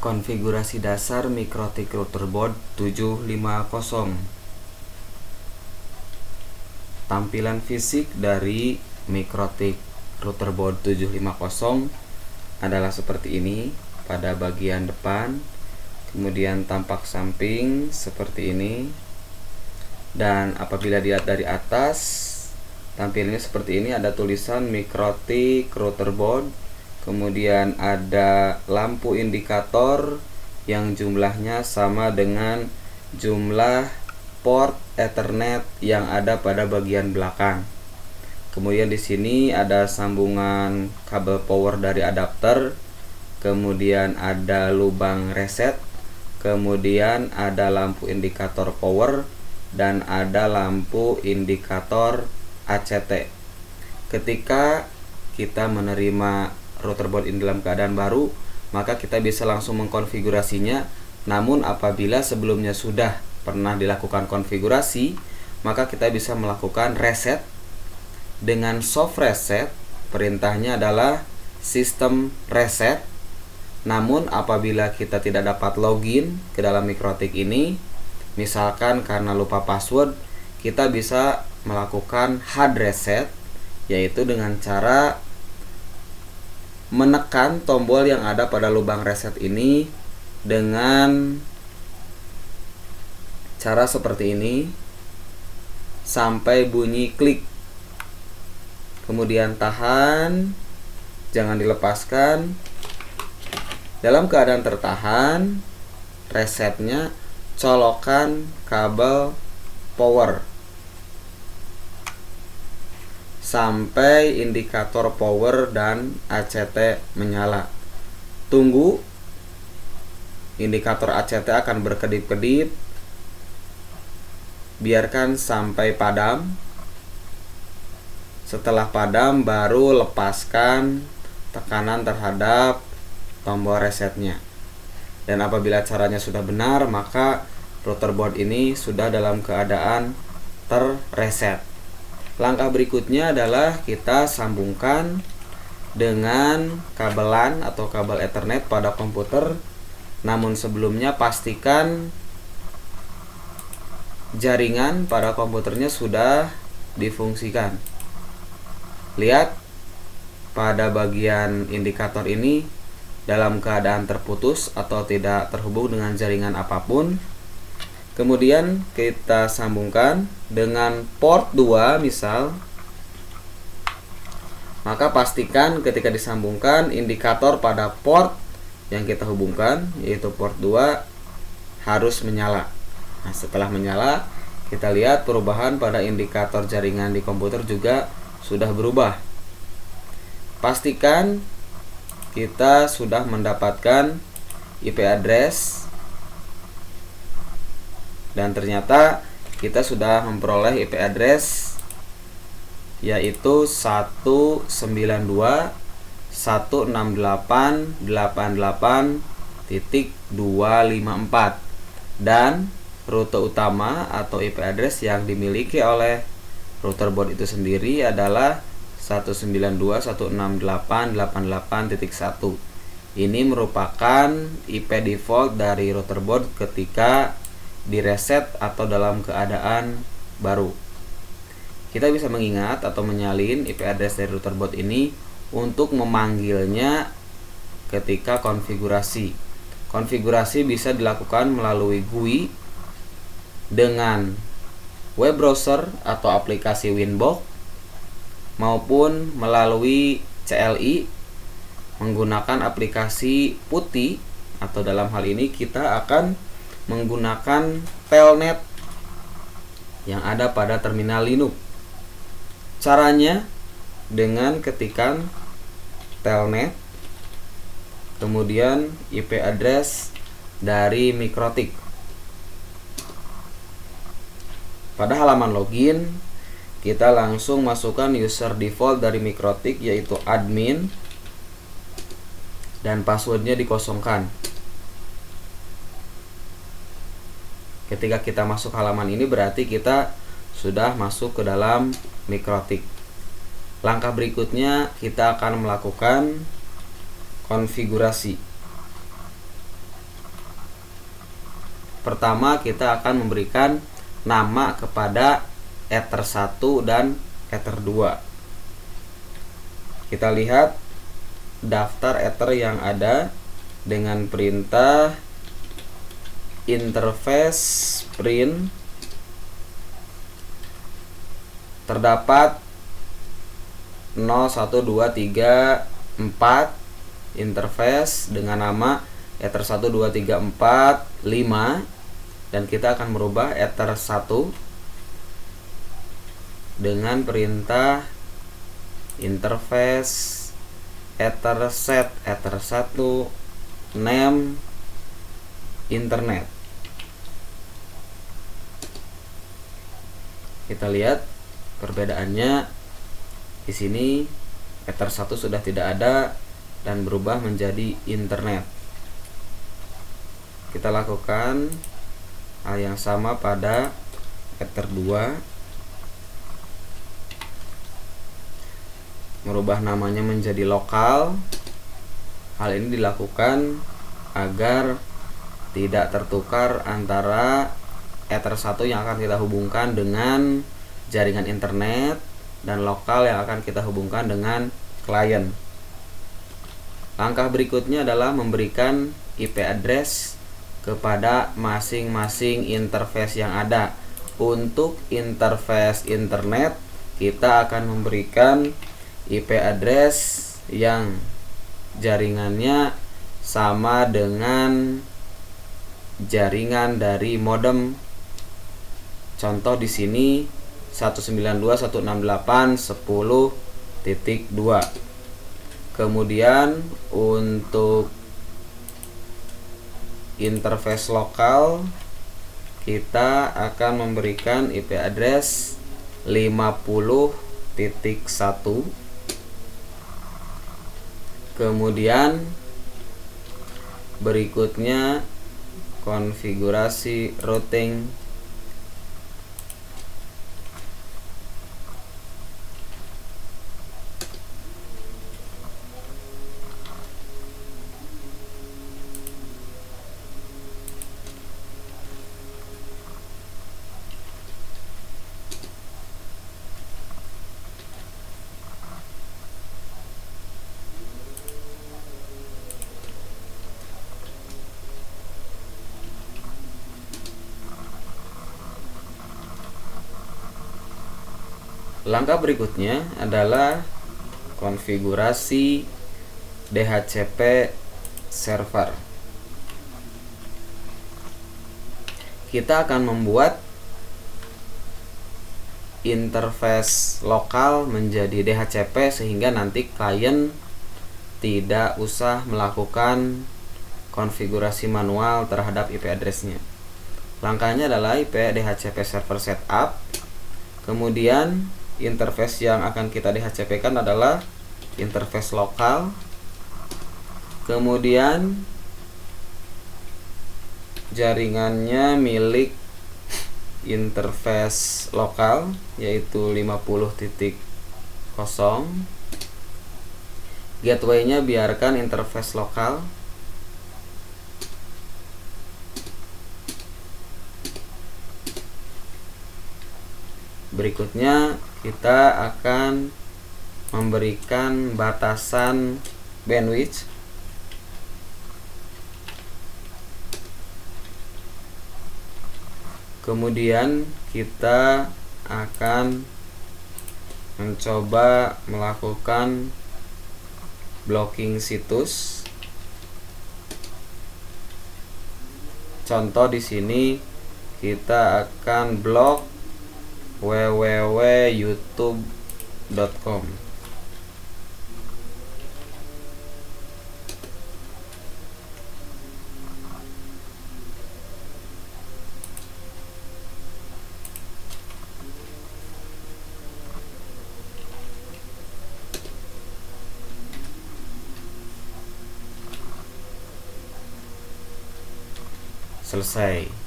Konfigurasi dasar Mikrotik router board 750. Tampilan fisik dari Mikrotik router board 750 adalah seperti ini pada bagian depan, kemudian tampak samping seperti ini, dan apabila dilihat dari atas tampilannya seperti ini. Ada tulisan Mikrotik router board, kemudian ada lampu indikator yang jumlahnya sama dengan jumlah port Ethernet yang ada pada bagian belakang. Kemudian di sini ada sambungan kabel power dari adapter, kemudian ada lubang reset, kemudian ada lampu indikator power, dan ada lampu indikator ACT. Ketika kita menerima router board ini dalam keadaan baru, maka kita bisa langsung mengkonfigurasinya. Namun apabila sebelumnya sudah pernah dilakukan konfigurasi, maka kita bisa melakukan reset dengan soft reset. Perintahnya adalah sistem reset. Namun apabila kita tidak dapat login ke dalam Mikrotik ini, misalkan karena lupa password, kita bisa melakukan hard reset, yaitu dengan cara menekan tombol yang ada pada lubang reset ini dengan cara seperti ini sampai bunyi klik. Kemudian tahan, jangan dilepaskan. Dalam keadaan tertahan, resetnya colokkan kabel power sampai indikator power dan ACT menyala. Tunggu, indikator ACT akan berkedip-kedip. Biarkan sampai padam. Setelah padam, baru lepaskan tekanan terhadap tombol resetnya. Dan apabila caranya sudah benar, maka router board ini sudah dalam keadaan terreset. Langkah berikutnya adalah kita sambungkan dengan kabelan atau kabel Ethernet pada komputer. Namun sebelumnya pastikan jaringan pada komputernya sudah difungsikan. Lihat pada bagian indikator ini dalam keadaan terputus atau tidak terhubung dengan jaringan apapun. Kemudian kita sambungkan dengan port 2 misal. Maka pastikan ketika disambungkan indikator pada port yang kita hubungkan, yaitu port 2, harus menyala. Nah, setelah menyala, kita lihat perubahan pada indikator jaringan di komputer juga sudah berubah. Pastikan kita sudah mendapatkan IP address, dan ternyata kita sudah memperoleh IP address yaitu 192.168.88.254, dan rute utama atau IP address yang dimiliki oleh router board itu sendiri adalah 192.168.88.1. Ini merupakan IP default dari router board ketika direset atau dalam keadaan baru. Kita bisa mengingat atau menyalin IP address dari router board ini untuk memanggilnya ketika konfigurasi. Konfigurasi bisa dilakukan melalui GUI dengan web browser atau aplikasi Winbox, maupun melalui CLI menggunakan aplikasi PuTTY, atau dalam hal ini kita akan menggunakan telnet yang ada pada terminal Linux. Caranya dengan ketikan telnet, kemudian IP address dari Mikrotik. Pada halaman login, kita langsung masukkan user default dari Mikrotik, yaitu admin, dan passwordnya dikosongkan. Ketika kita masuk halaman ini berarti kita sudah masuk ke dalam Mikrotik. Langkah berikutnya kita akan melakukan konfigurasi. Pertama, kita akan memberikan nama kepada Ether 1 dan Ether 2. Kita lihat daftar Ether yang ada dengan perintah interface print. Terdapat 0, 1, 2, 3, 4 interface dengan nama Ether 1, 2, 3, 4, 5, dan kita akan merubah Ether 1 dengan perintah interface Etherset Ether 1 name internet. Kita lihat perbedaannya di sini. Ether 1 sudah tidak ada dan berubah menjadi internet. Kita lakukan hal yang sama pada Ether 2. Merubah namanya menjadi lokal. Hal ini dilakukan agar tidak tertukar antara Ether 1 yang akan kita hubungkan dengan jaringan internet dan lokal yang akan kita hubungkan dengan klien. Langkah berikutnya adalah memberikan IP address kepada masing-masing interface yang ada. Untuk interface internet, kita akan memberikan IP address yang jaringannya sama dengan jaringan dari modem. Contoh di sini 192.168.10.2. Kemudian untuk interface lokal, kita akan memberikan IP address 50.1. Kemudian berikutnya konfigurasi routing. Langkah berikutnya adalah konfigurasi DHCP server. Kita akan membuat interface lokal menjadi DHCP sehingga nanti klien tidak usah melakukan konfigurasi manual terhadap IP address-nya. Langkahnya adalah IP DHCP server setup. Kemudian interface yang akan kita DHCP-kan adalah interface lokal. Kemudian jaringannya milik interface lokal, yaitu 50.0. Gateway-nya biarkan interface lokal. Berikutnya kita akan memberikan batasan bandwidth. Kemudian kita akan mencoba melakukan blocking situs. Contoh di sini kita akan blok www.youtube.com. Selesai.